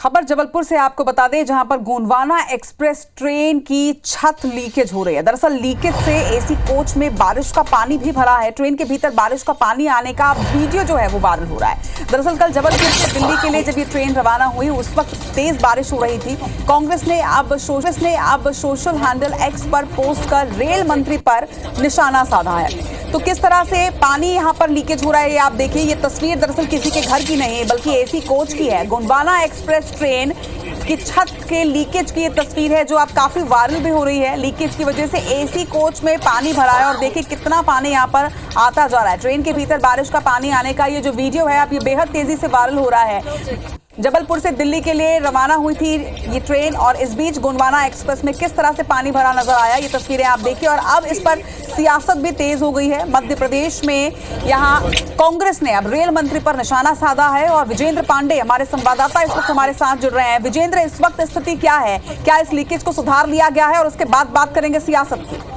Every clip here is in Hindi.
खबर जबलपुर से आपको बता दें, जहां पर गोंडवाना एक्सप्रेस ट्रेन की छत लीकेज हो रही है। दरअसल लीकेज से एसी कोच में बारिश का पानी भी भरा है। ट्रेन के भीतर बारिश का पानी आने का वीडियो जो है वो वायरल हो रहा है। दरअसल कल जबलपुर से दिल्ली के लिए जब ये ट्रेन रवाना हुई, उस वक्त तेज बारिश हो रही थी। कांग्रेस ने अब सोशल हैंडल एक्स पर पोस्ट कर रेल मंत्री पर निशाना साधा है। तो किस तरह से पानी यहाँ पर लीकेज हो रहा है, ये आप देखिए। ये तस्वीर दरअसल किसी के घर की नहीं है, बल्कि एसी कोच की है। गोंडवाना एक्सप्रेस ट्रेन की छत के लीकेज की ये तस्वीर है, जो आप काफी वायरल भी हो रही है। लीकेज की वजह से एसी कोच में पानी भरा है और देखिए कितना पानी यहाँ पर आता जा रहा है। ट्रेन के भीतर बारिश का पानी आने का ये जो वीडियो है, अब ये बेहद तेजी से वायरल हो रहा है। जबलपुर से दिल्ली के लिए रवाना हुई थी ये ट्रेन, और इस बीच गोंडवाना एक्सप्रेस में किस तरह से पानी भरा नजर आया, ये तस्वीरें आप देखिए। और अब इस पर सियासत भी तेज हो गई है। मध्य प्रदेश में यहाँ कांग्रेस ने अब रेल मंत्री पर निशाना साधा है। और विजेंद्र पांडे हमारे संवाददाता इस वक्त हमारे साथ जुड़ रहे हैं। विजेंद्र, इस वक्त स्थिति क्या है? क्या इस लीकेज को सुधार लिया गया है? और उसके बाद बात करेंगे सियासत की।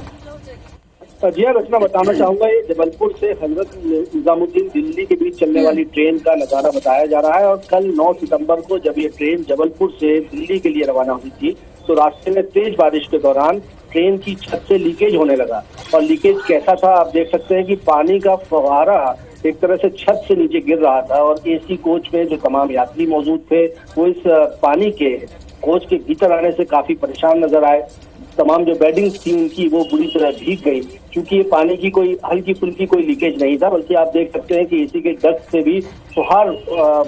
जी हाँ रचना, बताना चाहूंगा ये जबलपुर से हजरत निजामुद्दीन दिल्ली के बीच चलने वाली ट्रेन का नजारा बताया जा रहा है। और कल 9 सितंबर को जब ये ट्रेन जबलपुर से दिल्ली के लिए रवाना हुई थी, तो रास्ते में तेज बारिश के दौरान ट्रेन की छत से लीकेज होने लगा। और लीकेज कैसा था, आप देख सकते हैं कि पानी का फव्वारा एक तरह से छत से नीचे गिर रहा था। और एसी कोच में जो तमाम यात्री मौजूद थे, वो इस पानी के कोच के भीतर आने से काफी परेशान नजर आए। तमाम जो बेडिंग थी उनकी वो बुरी तरह भीग गई, क्योंकि ये पानी की कोई हल्की फुल्की कोई लीकेज नहीं था, बल्कि आप देख सकते हैं कि एसी के डक्ट से भी फुहार,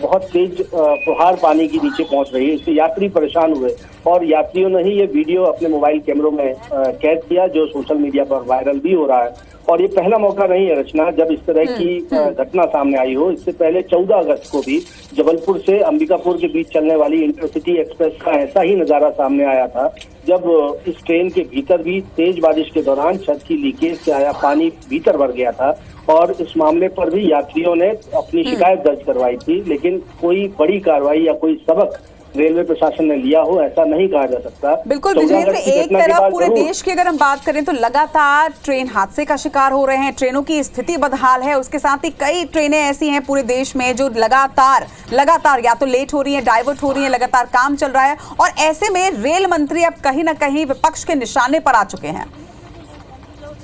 बहुत तेज फुहार पानी की नीचे पहुंच रही है। इससे यात्री परेशान हुए और यात्रियों ने ही ये वीडियो अपने मोबाइल कैमरों में कैद किया, जो सोशल मीडिया पर वायरल भी हो रहा है। और ये पहला मौका नहीं है रचना, जब इस तरह की घटना सामने आई हो। इससे पहले 14 अगस्त को भी जबलपुर से अंबिकापुर के बीच चलने वाली इंटरसिटी एक्सप्रेस का ऐसा ही नजारा सामने आया था, जब इस ट्रेन के भीतर भी तेज बारिश के दौरान छत की लीकेज से आया पानी भीतर भर गया था। और इस मामले पर भी यात्रियों ने अपनी शिकायत दर्ज करवाई थी, लेकिन कोई बड़ी कार्रवाई या कोई सबक रेलवे प्रशासन ने लिया हो, ऐसा नहीं कहा जा सकता। बिल्कुल विजेंद्र, एक तरफ पूरे देश की अगर हम बात करें तो लगातार ट्रेन हादसे का शिकार हो रहे हैं, ट्रेनों की स्थिति बदहाल है। उसके साथ ही कई ट्रेनें ऐसी हैं पूरे देश में जो लगातार या तो लेट हो रही हैं, डाइवर्ट हो रही हैं, लगातार काम चल रहा है। और ऐसे में रेल मंत्री अब कहीं ना कहीं विपक्ष के निशाने पर आ चुके हैं।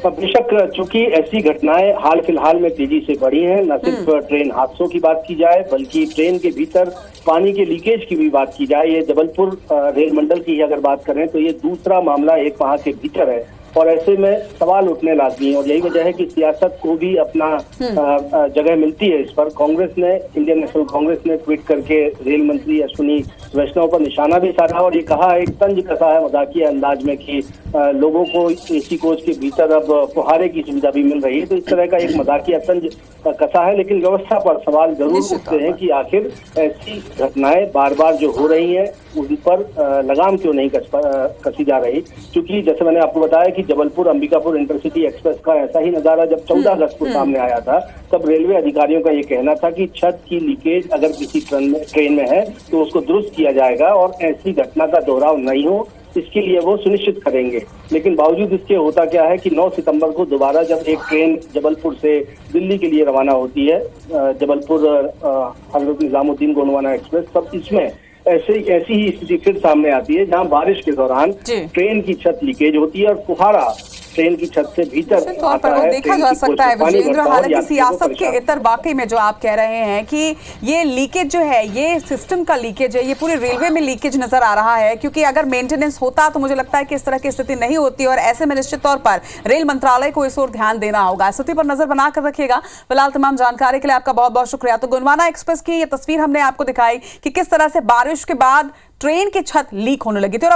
बेशक, चूंकि ऐसी घटनाएं हाल फिलहाल में तेजी से बढ़ी हैं, न सिर्फ ट्रेन हादसों की बात की जाए, बल्कि ट्रेन के भीतर पानी के लीकेज की भी बात की जाए। ये जबलपुर रेल मंडल की अगर बात करें तो ये दूसरा मामला एक माह के भीतर है। और ऐसे में सवाल उठने लाजमी है, और यही वजह है कि सियासत को भी अपना जगह मिलती है इस पर। इंडियन नेशनल कांग्रेस ने ट्वीट करके रेल मंत्री अश्विनी वैष्णव पर निशाना भी साधा और ये कहा, एक तंज कसा है मजाकिया अंदाज में, कि लोगों को एसी कोच के भीतर अब फुहारे की सुविधा भी मिल रही है। तो इस तरह का एक मजाकिया तंज कसा है, लेकिन व्यवस्था पर सवाल जरूर उठते हैं कि आखिर ऐसी घटनाएं बार बार जो हो रही हैं, उन पर लगाम क्यों नहीं कसी जा रही। क्योंकि जैसे मैंने आपको बताया कि जबलपुर अंबिकापुर इंटरसिटी एक्सप्रेस का ऐसा ही नजारा जब 14 अगस्त को सामने आया था, तब रेलवे अधिकारियों का ये कहना था कि छत की लीकेज अगर किसी ट्रेन में है तो उसको दुरुस्त किया जाएगा और ऐसी घटना का दोहराव नहीं हो, इसके लिए वो सुनिश्चित करेंगे। लेकिन बावजूद इसके होता क्या है कि 9 सितंबर को दोबारा जब एक ट्रेन जबलपुर से दिल्ली के लिए रवाना होती है, जबलपुर हजरत निजामुद्दीन गोंडवाना एक्सप्रेस, तब इसमें ऐसी ही स्थिति फिर सामने आती है, जहां बारिश के दौरान ट्रेन की छत लीकेज होती है और फुहारा ट्रेन की छत से भीतर आता है। देखा जा सकता है विजेंद्र, हालांकि सियासत के इतर वाकई में जो आप कह रहे हैं कि ये लीकेज जो है, ये सिस्टम का लीकेज है, ये पूरे रेलवे में लीकेज नजर आ रहा है। क्योंकि अगर मेंटेनेंस होता तो मुझे लगता है कि इस तरह की स्थिति नहीं होती, और ऐसे में निश्चित तौर पर रेल मंत्रालय को इस ओर ध्यान देना होगा। स्थिति पर नजर बनाकर रखिएगा। फिलहाल तमाम जानकारी के लिए आपका बहुत बहुत शुक्रिया। तो गोंडवाना एक्सप्रेस की ये तस्वीर हमने आपको दिखाई कि किस तरह से बारिश के बाद ट्रेन की छत लीक होने लगी थी।